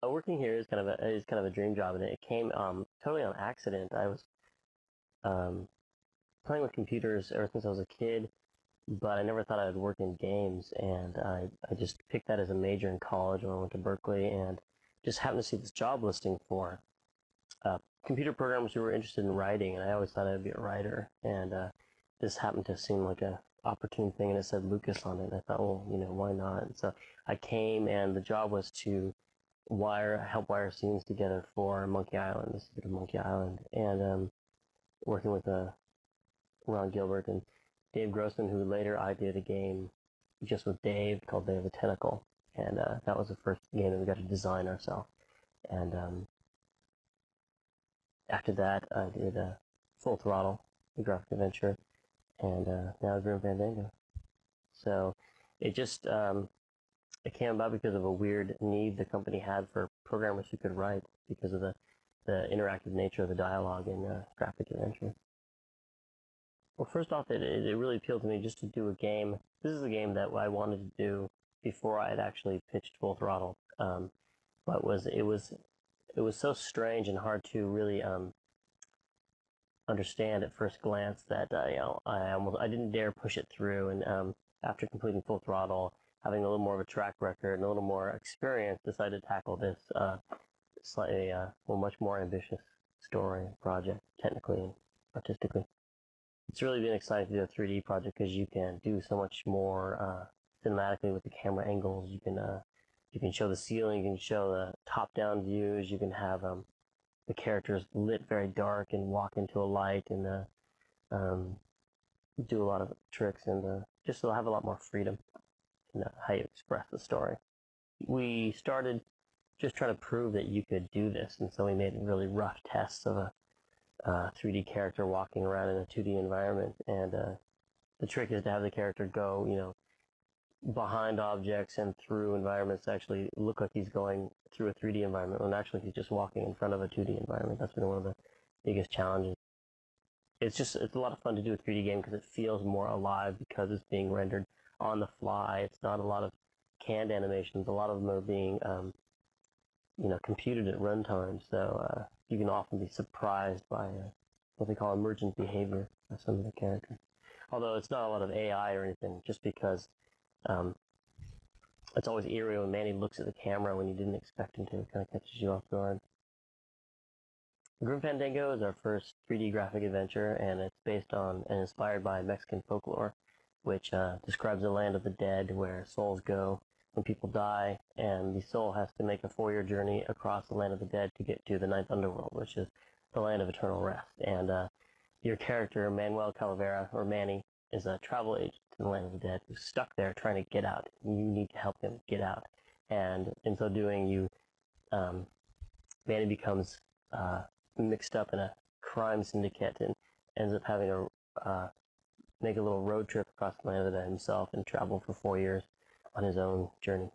Working here is kind of a dream job, and it came totally on accident. I was um, playing with computers ever since I was a kid, but I never thought I would work in games, and I just picked that as a major in college when I went to Berkeley, and just happened to see this job listing for computer programmers who were interested in writing, and I always thought I'd be a writer, and this happened to seem like a opportune thing, and it said Lucas on it, and I thought, well, why not? And so I came, and the job was to help wire scenes together for Monkey Island, the secret of Monkey Island, and working with Ron Gilbert and Dave Grossman, who later ideated a game just with Dave called Day of the Tentacle, and that was the first game that we got to design ourselves. And after that, I did Full Throttle, the graphic adventure, and now Grim Fandango. So it just it came about because of a weird need the company had for programmers who could write because of the interactive nature of the dialogue in graphic adventure. Well, first off, it really appealed to me just to do a game. This is a game that I wanted to do before I had actually pitched Full Throttle, but it was so strange and hard to really understand at first glance that I didn't dare push it through. And after completing Full Throttle, having a little more of a track record and a little more experience, decided to tackle this slightly much more ambitious story project, technically and artistically. It's really been exciting to do a 3D project because you can do so much more cinematically with the camera angles. You can show the ceiling, you can show the top-down views, you can have the characters lit very dark and walk into a light, and do a lot of tricks, and just to have a lot more freedom in how you express the story. We started just trying to prove that you could do this, and so we made really rough tests of a 3D character walking around in a 2D environment, and the trick is to have the character go, behind objects and through environments to actually look like he's going through a 3D environment when actually he's just walking in front of a 2D environment. That's been one of the biggest challenges. It's a lot of fun to do a 3D game because it feels more alive because it's being rendered on the fly. It's not a lot of canned animations. A lot of them are being computed at runtime, so you can often be surprised by what they call emergent behavior of some of the characters. Although it's not a lot of AI or anything, just because it's always eerie when Manny looks at the camera when you didn't expect him to. It kind of catches you off guard. Grim Fandango is our first 3D graphic adventure, and it's based on and inspired by Mexican folklore, which describes the land of the dead where souls go when people die, and the soul has to make a 4-year journey across the land of the dead to get to the ninth underworld, which is the land of eternal rest. And your character, Manuel Calavera, or Manny, is a travel agent to the land of the dead who's stuck there trying to get out. You need to help him get out. And in so doing, Manny becomes mixed up in a crime syndicate and ends up having to make a little road trip across the land of the dead himself and travel for 4 years on his own journey.